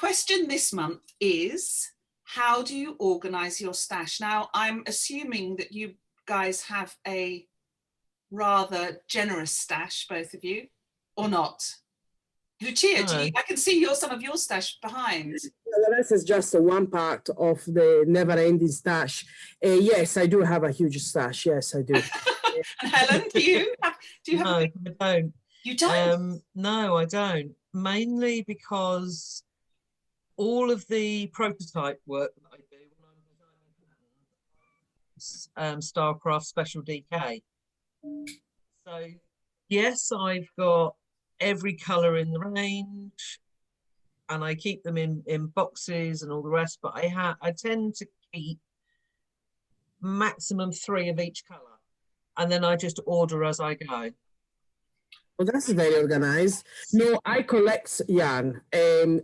question this month is, how do you organize your stash? Now, I'm assuming that you guys have a rather generous stash, both of you, or not? Lucia, I can see some of your stash behind. The rest is just one part of the never-ending stash. Yes, I do have a huge stash. Yes, I do. And Helen, do you have no, I don't. You don't? No, I don't. Mainly because all of the prototype work that I do when I'm designing Stylecraft Special DK. So yes, I've got every colour in the range, and I keep them in boxes and all the rest. But I tend to keep maximum 3 of each colour, and then I just order as I go. Well, that's very organized. No, I collect yarn. I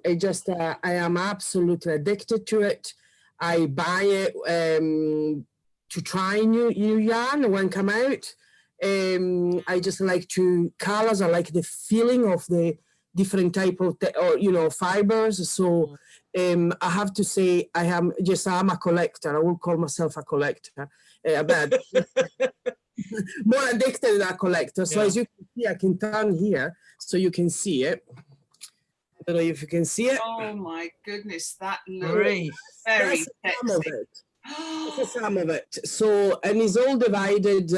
am absolutely addicted to it. I buy it to try new yarn when come out. I just like colors. I like the feeling of the different type of fibers. So I have to say I'm a collector. I will call myself a collector. More addicted than a collector. So as you can see, I can turn here so you can see it. I don't know if you can see it. Oh my goodness, that looks very sexy. Some of it. This is some of it. So, and it's all divided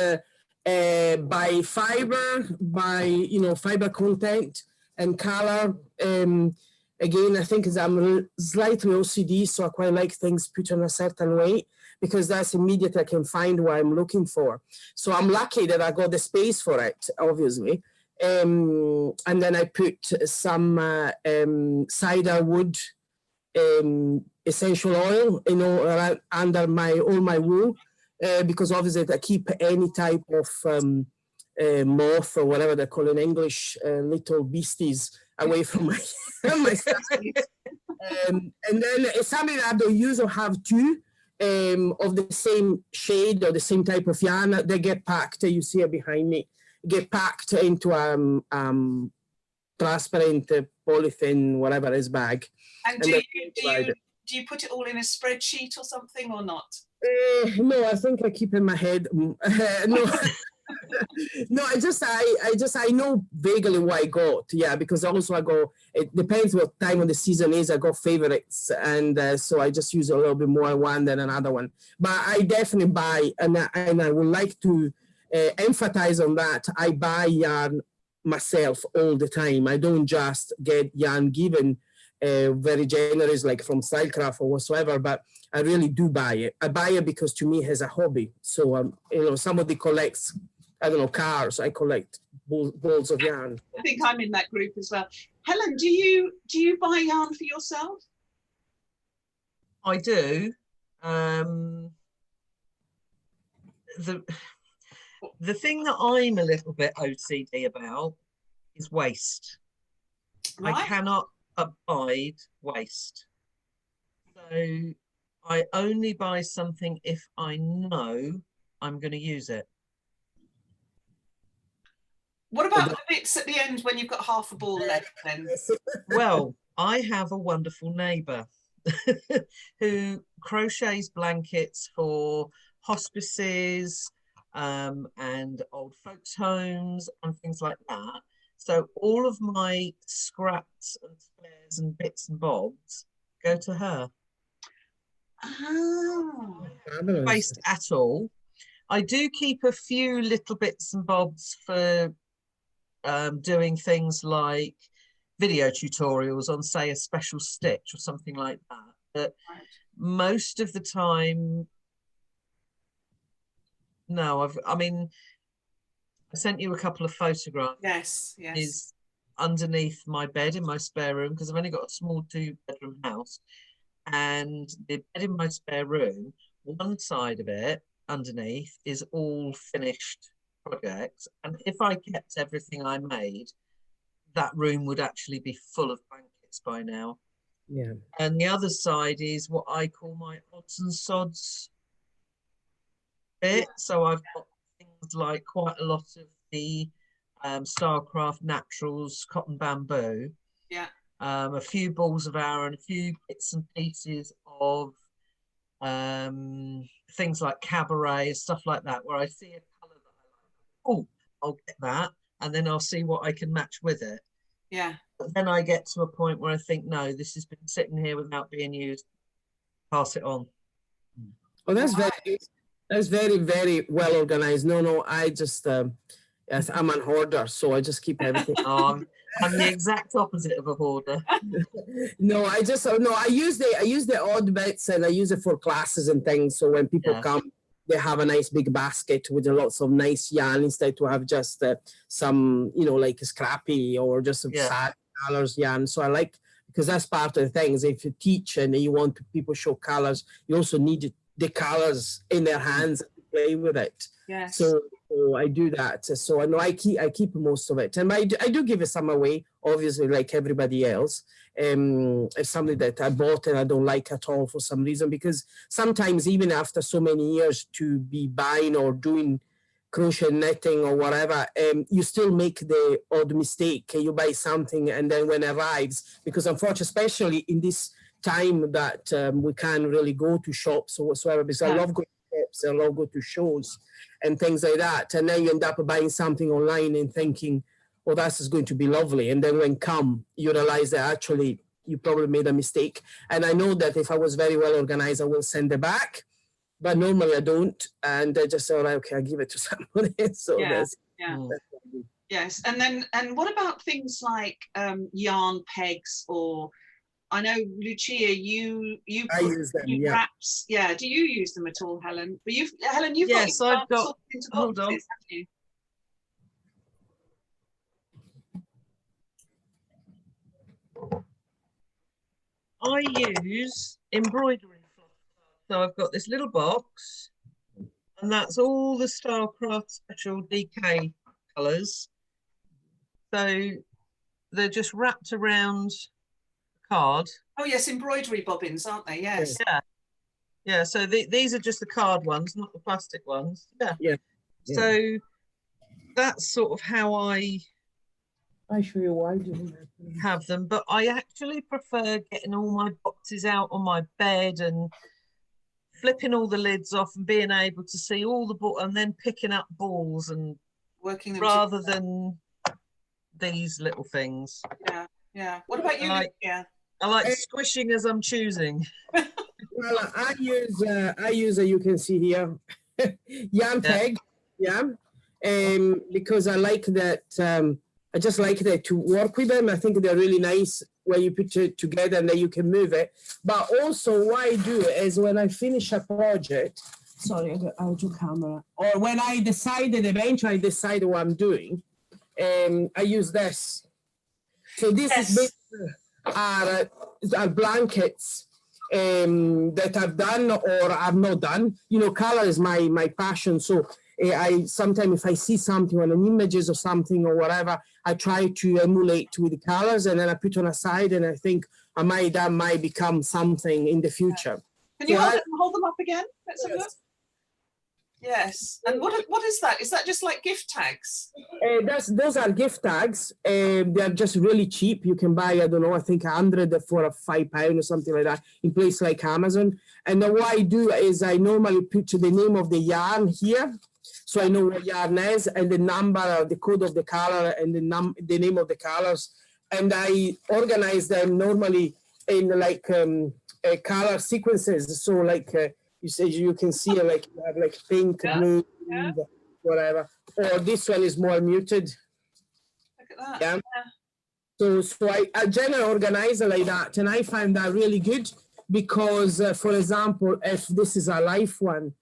by fiber, by fiber content and color. Again, I think I'm slightly OCD, so I quite like things put in a certain way, because that's immediately I can find what I'm looking for. So I'm lucky that I got the space for it, obviously. And then I put some cider wood essential oil, under all my wool, because obviously I keep any type of moth or whatever they call in English, little beasties away from my stuff. And then it's something that I don't use or have two of the same shade or the same type of yarn. They get packed, you see it behind me, get packed into transparent polythene, whatever is bag. And do you put it all in a spreadsheet or something, or not? No, I think I keep in my head. No, no, I know vaguely what I got. Yeah, because also I go. It depends what time of the season is. I got favorites, and so I just use a little bit more one than another one. But I definitely buy, and I would like to emphasize on that. I buy yarn myself all the time. I don't just get yarn given very generous, like from Stylecraft or whatsoever, but I really do buy it. I buy it because to me it's a hobby. So somebody collects, I don't know, cars. I collect balls of yarn. I think I'm in that group as well. Helen, do you buy yarn for yourself? I do. The thing that I'm a little bit OCD about is waste. Right. I cannot abide waste. So I only buy something if I know I'm going to use it. What about the bits at the end when you've got half a ball left then? Well, I have a wonderful neighbour who crochets blankets for hospices and old folks' homes and things like that. So all of my scraps and spares and bits and bobs go to her. Oh. No waste at all. I do keep a few little bits and bobs for doing things like video tutorials on, say, a special stitch or something like that. But most of the time, no. I sent you a couple of photographs. Yes, yes. Is underneath my bed in my spare room, because I've only got a small 2-bedroom house, and the bed in my spare room, one side of it underneath is all finished projects, and if I kept everything I made, that room would actually be full of blankets by now. Yeah. And the other side is what I call my odds and sods bit. So I've got things like quite a lot of the Stylecraft Naturals cotton bamboo. Yeah. a few balls of yarn, a few bits and pieces of things like cabaret, stuff like that, where I see a colour that I like. Oh, I'll get that, and then I'll see what I can match with it. Yeah. But then I get to a point where I think, no, this has been sitting here without being used. Pass it on. Oh, that's very, very well organized. No, I just, yes, I'm a hoarder, so I just keep everything. Oh, I'm the exact opposite of a hoarder. No, I use the odd bits, and I use it for classes and things. So when people come, they have a nice big basket with lots of nice yarn instead to have just some, like scrappy or just some sad colors yarn. So I like, because that's part of the things. If you teach and you want people show colors, you also need the colors in their hands to play with it. Yes. So I do that. So I know I keep most of it, and I do give it some away, obviously, like everybody else. It's something that I bought and I don't like at all for some reason, because sometimes even after so many years to be buying or doing crochet, knitting or whatever, you still make the odd mistake. You buy something and then when it arrives, because unfortunately, especially in this time that we can't really go to shops or whatsoever, because I love going to shops, I love going to shows and things like that, and then you end up buying something online and thinking, oh, that's going to be lovely, and then when you realize that actually you probably made a mistake. And I know that if I was very well organized, I will send it back, but normally I don't, and I just say, all right, okay, I'll give it to somebody. So that's yes. And what about things like yarn pegs, or I know, Lucia, you I use them, wraps. Yeah, do you use them at all, Helen? But Helen, you've yes, got I've got. Hold on. You? I use embroidery cloth. So I've got this little box, and that's all the Stylecraft Special DK colours. So they're just wrapped around the card. Oh yes, embroidery bobbins, aren't they? Yes. Yeah. So these are just the card ones, not the plastic ones. Yeah. So that's sort of how I show you why I do have them, but I actually prefer getting all my boxes out on my bed and flipping all the lids off and being able to see all the balls, and then picking up balls and working them rather than these little things. Yeah. What about you? I like squishing as I'm choosing. Well, I use you can see here, yarn peg, because I like that. I just like that to work with them. I think they're really nice when you put it together and then you can move it. But also what I do is when I finish a project, sorry, I got out of camera, or when I eventually I decide what I'm doing, I use this. So this is basically are blankets that I've done or I've not done. Color is my passion. So I sometimes if I see something on an images or something or whatever, I try to emulate with the colors, and then I put on a side, and I think that might become something in the future. Can you hold them up again? Let's have a look. Yes. And what is that? Is that just like gift tags? Those are gift tags. They're just really cheap. You can buy, I don't know, I think 100 for £5 or something like that in places like Amazon. And then what I do is I normally put the name of the yarn here, so I know what yarn is, and the number or the code of the color and the name of the colors. And I organize them normally in like color sequences. So like you can see like you have like pink, blue, whatever. Or this one is more muted. Look at that. So I generally organize it like that, and I find that really good because, for example, if this is a live one,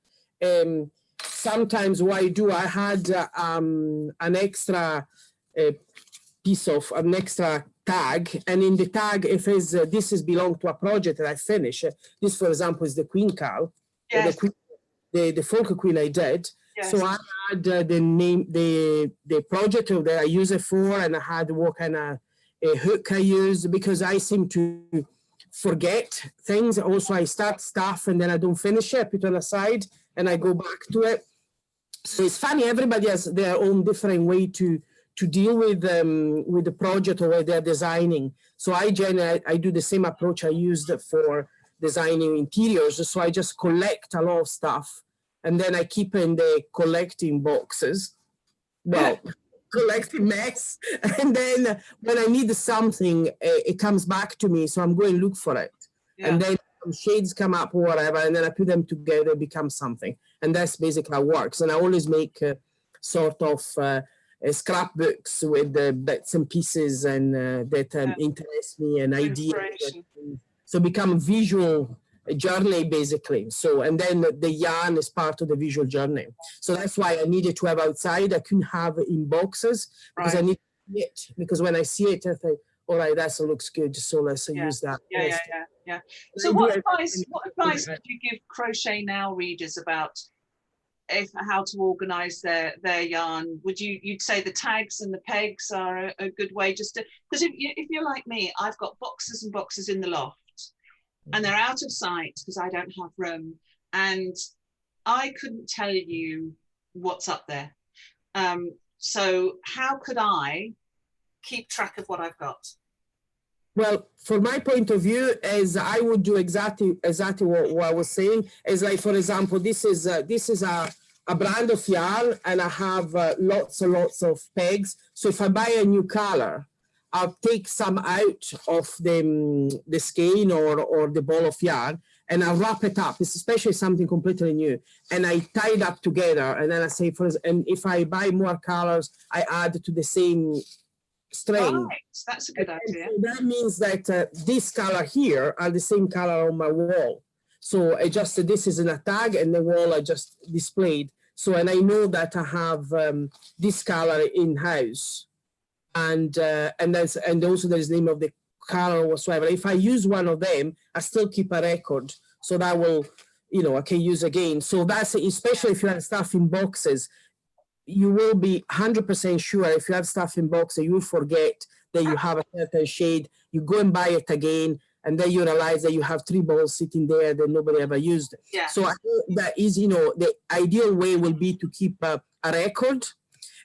sometimes what I do, I had an extra an extra tag, and in the tag, if this is belong to a project that I finish. This, for example, is the Queen Cow, the folk queen I did. Yes. So I had the name, the project that I use it for, and I had what kind of a hook I use, because I seem to forget things. Also, I start stuff and then I don't finish it, I put it on the side and I go back to it. So it's funny, everybody has their own different way to to deal with the project or what they're designing. So I do the same approach I used for designing interiors. So I just collect a lot of stuff, and then I keep in the collecting boxes. Well, collecting mess, and then when I need something, it comes back to me. So I'm going to look for it, and then some shades come up or whatever, and then I put them together, become something, and that's basically how it works. And I always make sort of scrapbooks with the bits and pieces and that interest me and ideas. So become visual journey basically. So, and then the yarn is part of the visual journey. So that's why I needed to have outside. I couldn't have it in boxes because I need to see it. Because when I see it, I think, all right, that looks good. So let's use that. Yeah. So what advice would you give Crochet Now readers about how to organize their yarn? You'd say the tags and the pegs are a good way, just to, because if you're like me, I've got boxes and boxes in the loft, and they're out of sight because I don't have room, and I couldn't tell you what's up there. So how could I keep track of what I've got? Well, from my point of view, is I would do exactly what I was saying. Is like, for example, this is a brand of yarn, and I have lots and lots of pegs. So if I buy a new color, I'll take some out of the skein or the ball of yarn, and I'll wrap it up. It's especially something completely new, and I tie it up together. And then I say, and if I buy more colors, I add to the same string. Right, that's a good idea. So that means that this color here are the same color on my wall. So I just this is in a tag, and the wall I just displayed. So, and I know that I have this color in house, and also there's the name of the color or whatsoever. If I use one of them, I still keep a record, so that will, I can use again. So that's especially if you have stuff in boxes. You will be 100% sure if you have stuff in boxes, you will forget that you have a certain shade. You go and buy it again, and then you realize that you have 3 balls sitting there that nobody ever used. Yeah. So I think that is, the ideal way will be to keep a record,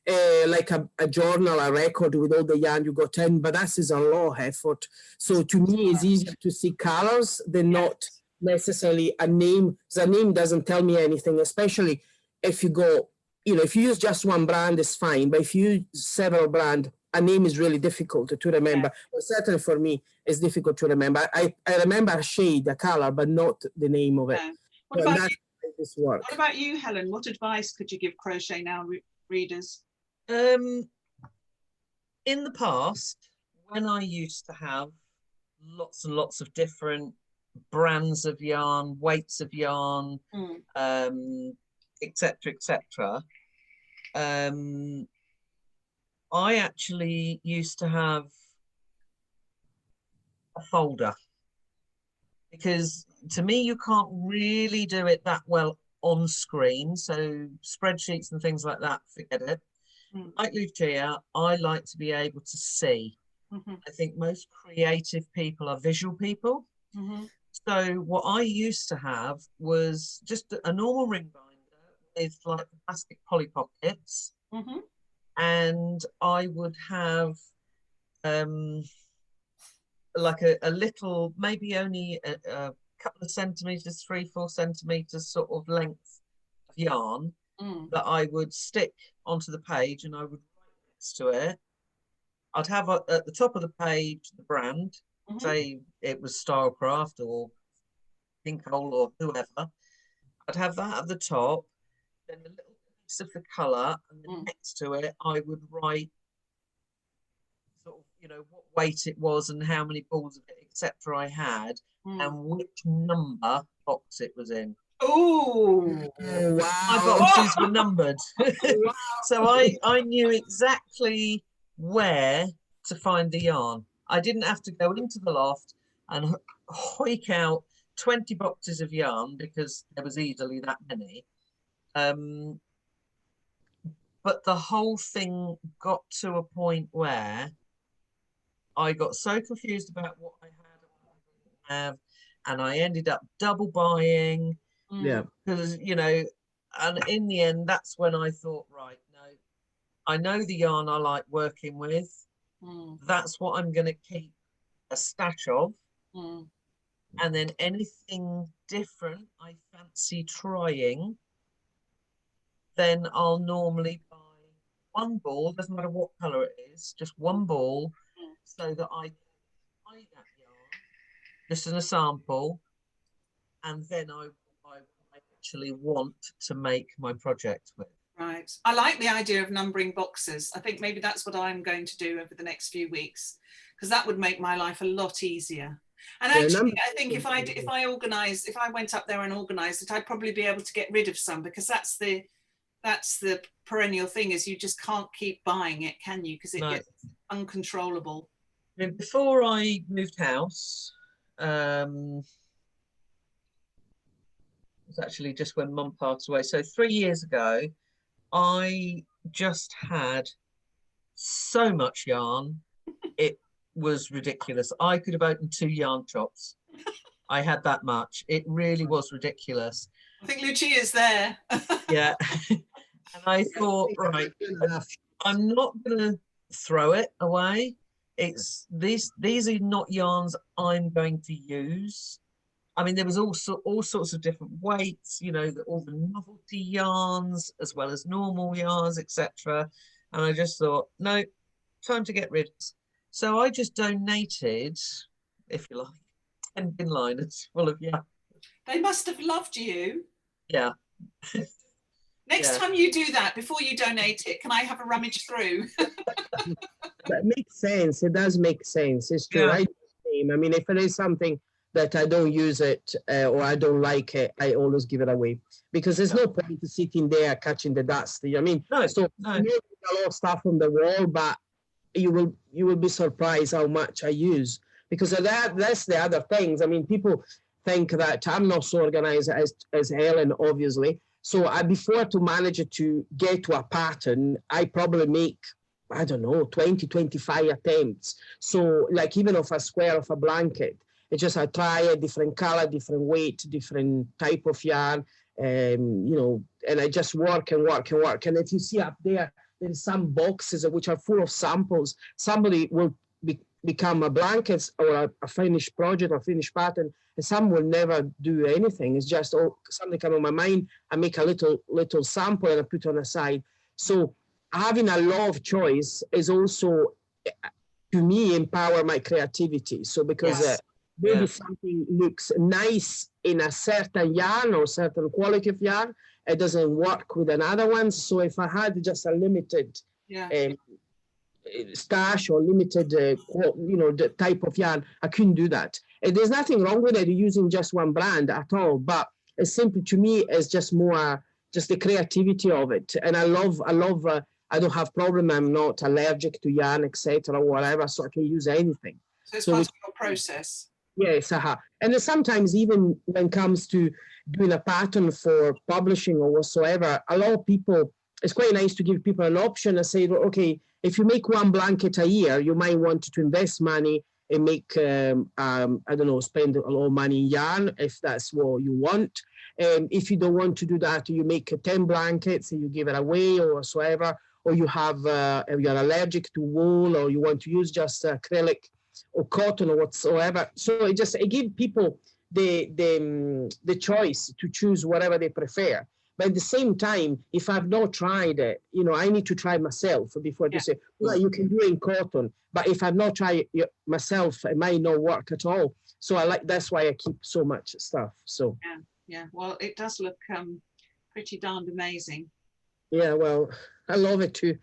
like a journal, a record with all the yarn you got in, but that is a lot of effort. So to me, it's easier to see colors than not necessarily a name. The name doesn't tell me anything, especially if you go, if you use just one brand, it's fine. But if you use several brands, a name is really difficult to remember. Yeah. Well, certainly for me, it's difficult to remember. I remember a shade, a color, but not the name of it. Yeah. What about you, Helen? What advice could you give Crochet Now readers? In the past, when I used to have lots and lots of different brands of yarn, weights of yarn, etc. I actually used to have a folder, because to me you can't really do it that well on screen. So spreadsheets and things like that, forget it. Like Lucia, I like to be able to see. I think most creative people are visual people. So what I used to have was just a normal ring binder with like plastic Polly Pockets, and I would have like a little, maybe only a couple of centimeters, 3-4 centimeters sort of length of yarn that I would stick onto the page, and I would write next to it. I'd have at the top of the page the brand, say it was Stylecraft or Pinkhole or whoever. I'd have that at the top, then a little piece of the colour, and then next to it I would write sort of, what weight it was and how many balls of it, etc. I had, and which number box it was in. Oh, wow. My boxes were numbered. So I knew exactly where to find the yarn. I didn't have to go into the loft and hoik out 20 boxes of yarn, because there was easily that many. But the whole thing got to a point where I got so confused about what I had and what I didn't have, and I ended up double buying. Yeah. Because, and in the end, that's when I thought, right, no, I know the yarn I like working with. Mm. That's what I'm going to keep a stash of. Mm. And then anything different I fancy trying, then I'll normally buy one ball, doesn't matter what colour it is, just one ball, so that I can buy that yarn, just in a sample, and then I actually want to make my project with. Right. I like the idea of numbering boxes. I think maybe that's what I'm going to do over the next few weeks, because that would make my life a lot easier. And actually, I think if I went up there and organised it, I'd probably be able to get rid of some, because that's the perennial thing, is you just can't keep buying it, can you? Because it gets uncontrollable. I mean, before I moved house, it was actually just when Mum passed away. So 3 years ago, I just had so much yarn. It was ridiculous. I could have opened 2 yarn shops. I had that much. It really was ridiculous. I think Lucia's there. Yeah. And I thought, right, I'm not going to throw it away. It's these are not yarns I'm going to use. I mean, there was also all sorts of different weights, you know, all the novelty yarns as well as normal yarns, etc. And I just thought, no, time to get rid. So I just donated, if you like, 10 bin liners full of yarn. They must have loved you. Yeah. Next time you do that, before you donate it, can I have a rummage through? That makes sense. It does make sense. It's true. I mean, if there is something that I don't use it or I don't like it, I always give it away, because there's no point sitting there catching the dust. I mean, I know a lot of stuff on the wall, but you will be surprised how much I use, because that's the other things. I mean, people think that I'm not so organized as Helen, obviously. So before to manage to get to a pattern, I probably make, I don't know, 20, 25 attempts. So like even of a square of a blanket, it's just I try a different color, different weight, different type of yarn, you know, and I just work and work and work. And if you see up there, there's some boxes which are full of samples. Somebody will become a blanket or a finished project or finished pattern, and some will never do anything. It's just something come on my mind. I make a little sample and I put it on the side. So having a lot of choice is also, to me, empower my creativity. So because maybe something looks nice in a certain yarn or certain quality of yarn, it doesn't work with another one. So if I had just a limited stash or limited, you know, the type of yarn, I couldn't do that. And there's nothing wrong with it using just one brand at all, but it's simply, to me, it's just more just the creativity of it. And I love. I don't have problem. I'm not allergic to yarn, etc., or whatever, so I can use anything. So it's part of your process. Yes, and then sometimes even when it comes to doing a pattern for publishing or whatsoever, a lot of people, it's quite nice to give people an option and say, okay, if you make one blanket a year, you might want to invest money and make, I don't know, spend a lot of money in yarn if that's what you want. And if you don't want to do that, you make 10 blankets and you give it away or whatsoever, or you have, you're allergic to wool, or you want to use just acrylic or cotton or whatsoever. So it gives people the choice to choose whatever they prefer. But at the same time, if I've not tried it, you know, I need to try myself before to say, well, you can do it in cotton. But if I've not tried it myself, it might not work at all. So that's why I keep so much stuff. So yeah. Well, it does look pretty darned amazing. Yeah, well, I love it too.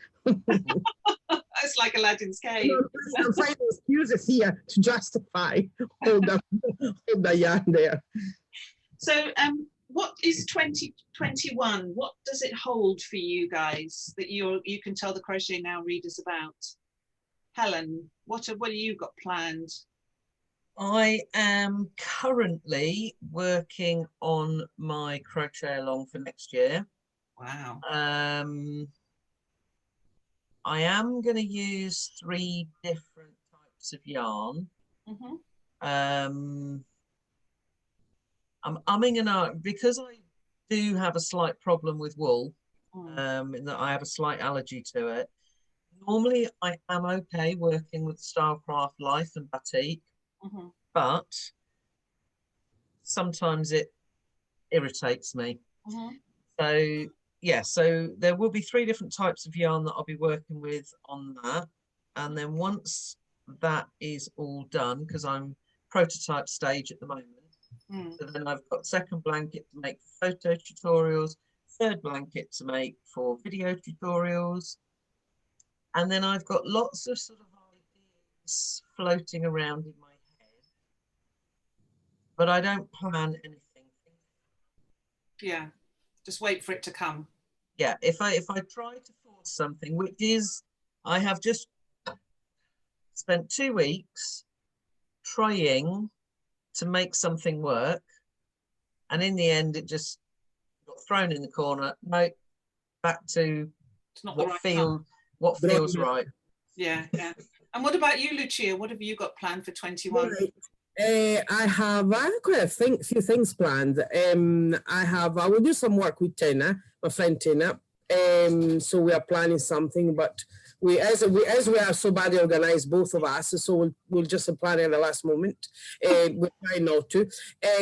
It's like Aladdin's cave. I'm finding excuses here to justify all the yarn there. So, what is 2021? What does it hold for you guys that you can tell the Crochet Now readers about? Helen, what have you got planned? I am currently working on my crochet along for next year. Wow. I am going to use 3 different types of yarn. I'm umming and ahhing because I do have a slight problem with wool, in that I have a slight allergy to it. normally I am okay working with Stylecraft Life and Batik, but sometimes it irritates me. So yeah, so there will be 3 different types of yarn that I'll be working with on that. And then once that is all done, because I'm prototype stage at the moment, so then I've got 2nd blanket to make for photo tutorials, 3rd blanket to make for video tutorials. And then I've got lots of sort of ideas floating around in my head, but I don't plan anything. Yeah, just wait for it to come. Yeah, if I try to force something, which is, I have just spent 2 weeks trying to make something work, and in the end it just got thrown in the corner. No, back to what feels right. Yeah. And what about you, Lucia? What have you got planned for 21? I have quite a few things planned. I will do some work with Tina, my friend Tina. So we are planning something, but as we are so badly organized, both of us, so we'll just plan at the last moment. We try not to.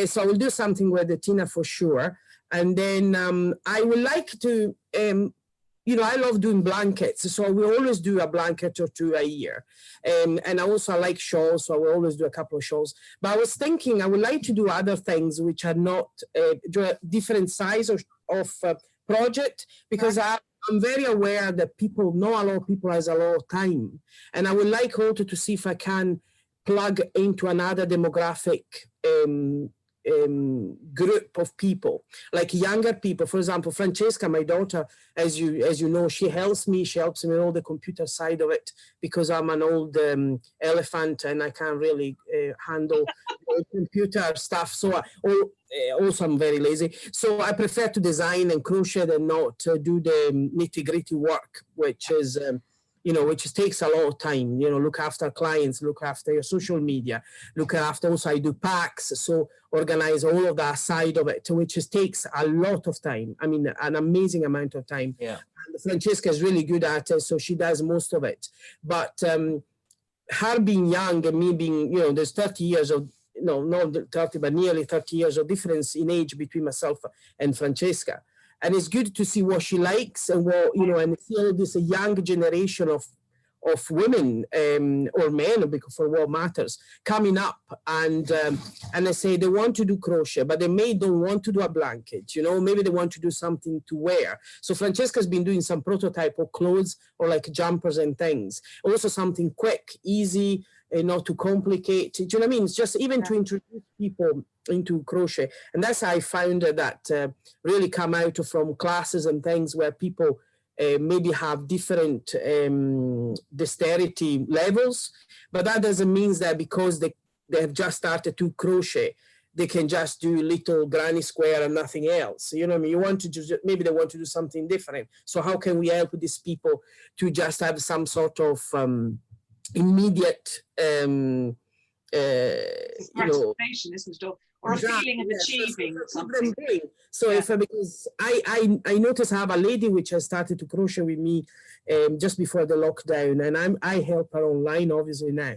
So I will do something with Tina for sure. And then I would like to, I love doing blankets, so we always do a blanket or 2 a year. And I also like shawls, so I will always do a couple of shawls. But I was thinking I would like to do other things which are not different size of project, because I'm very aware that not a lot of people has a lot of time. And I would like also to see if I can plug into another demographic group of people, like younger people. For example, Francesca, my daughter, as you know, she helps me with all the computer side of it, because I'm an old elephant and I can't really handle computer stuff. So also I'm very lazy, so I prefer to design and crochet than not do the nitty-gritty work, which is which takes a lot of time. Look after clients, look after your social media, look after, also I do packs, so organize all of that side of it, which takes a lot of time. I mean, an amazing amount of time. Yeah. And Francesca is really good at it, so she does most of it. But her being young and me being, there's 30 years of, no, not 30, but nearly 30 years of difference in age between myself and Francesca. And it's good to see what she likes and what, and see all this young generation of women or men, because for what matters, coming up and they say they want to do crochet, but they don't want to do a blanket, maybe they want to do something to wear. So Francesca's been doing some prototype of clothes or like jumpers and things. Also something quick, easy, not too complicated. Do you know what I mean? It's just even to introduce people into crochet. And that's how I found that really come out from classes and things where people maybe have different dexterity levels, but that doesn't mean that because they have just started to crochet, they can just do little granny square and nothing else. You know what I mean? You want to do, maybe they want to do something different. So how can we help these people to just have some sort of immediate gratification, isn't it? Or a feeling of achieving something. So because I noticed I have a lady which has started to crochet with me just before the lockdown, and I help her online obviously now,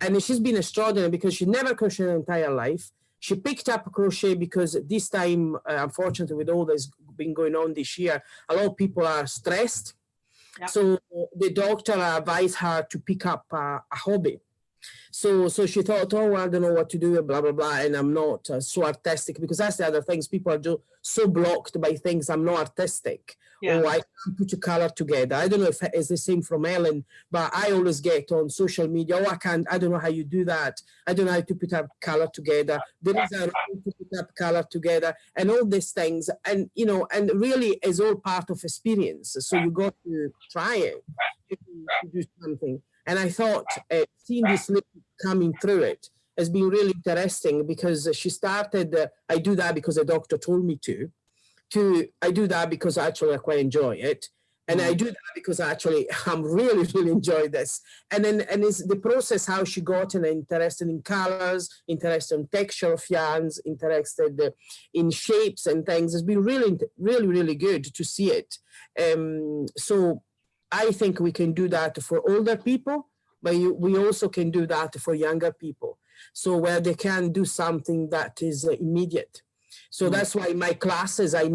and she's been extraordinary because she never crocheted her entire life. She picked up crochet because this time, unfortunately, with all that's been going on this year, a lot of people are stressed. Yep. So the doctor advised her to pick up a hobby. So she thought, oh, I don't know what to do, blah, blah, blah, and I'm not so artistic, because that's the other things. People are so blocked by things. I'm not artistic. Yeah. Or I can't put a color together. I don't know if it's the same from Helen, but I always get on social media, oh, I don't know how you do that. I don't know how to put up color together. There is a way to put up color together and all these things. And, and really is all part of experience. So you got to try it to do something. And I thought seeing this lady coming through it has been really interesting, because she started, I do that because the doctor told me to I do that because actually I quite enjoy it. And I do that because actually I'm really, really enjoy this. And it's the process, how she got interested in colors, interested in texture of yarns, interested in shapes and things. It's been really, really, really good to see it. So I think we can do that for older people, but we also can do that for younger people. So where they can do something that is immediate. So that's why in my classes, I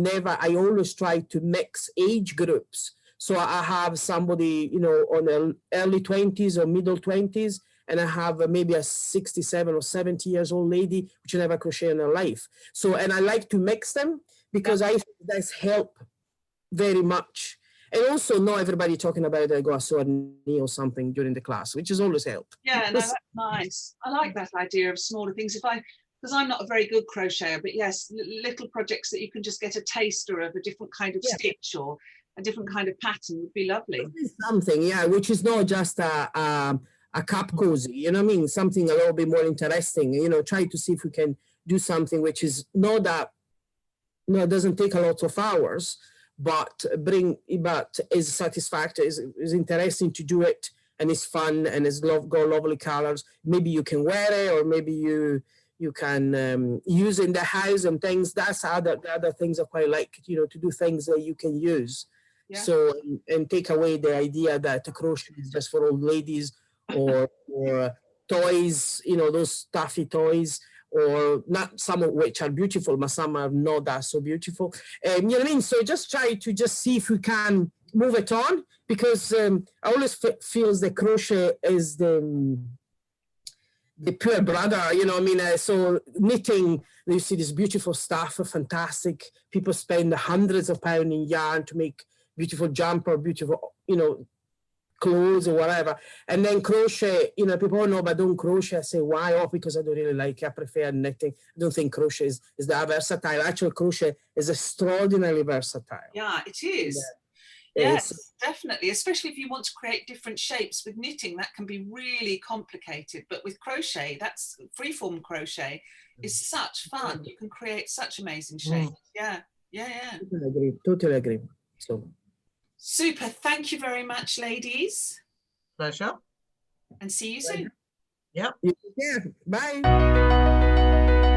always try to mix age groups. So I have somebody, you know, on the early 20s or middle 20s, and I have maybe a 67 or 70 years old lady, which never crocheted in her life. So, and I like to mix them because I think that's help very much. And also not everybody talking about I go a sew a knee or something during the class, which has always helped. Yeah, no, that's nice. I like that idea of smaller things. Because I'm not a very good crocheter, but yes, little projects that you can just get a taster of a different kind of stitch or a different kind of pattern would be lovely. Something, yeah, which is not just a cup cozy, you know what I mean? Something a little bit more interesting, you know, try to see if we can do something which is not that, no, it doesn't take a lot of hours, but is satisfactory, is interesting to do it, and it's fun, and it's got lovely colors. Maybe you can wear it, or maybe you can use it in the house and things. That's the other things I quite like, you know, to do things that you can use. Yeah. So, and take away the idea that crochet is just for old ladies or toys, you know, those stuffy toys, or not, some of which are beautiful, but some are not that so beautiful. You know what I mean? So just try to just see if we can move it on, because I always feels that crochet is the pure brother, you know what I mean? So knitting, you see this beautiful stuff, fantastic. People spend hundreds of pounds in yarn to make beautiful jumper, beautiful, you know, clothes or whatever. And then crochet, you know, people know, but don't crochet. I say, why? Oh, because I don't really like it. I prefer knitting. I don't think crochet is that versatile. Actually, crochet is extraordinarily versatile. Yeah, it is. Yeah. Yes, definitely. Especially if you want to create different shapes with knitting, that can be really complicated. But with crochet, that's freeform crochet is such fun. You can create such amazing shapes. Yeah. Totally agree. So super. Thank you very much, ladies. Pleasure. And see you soon. Yep. Yeah. Bye.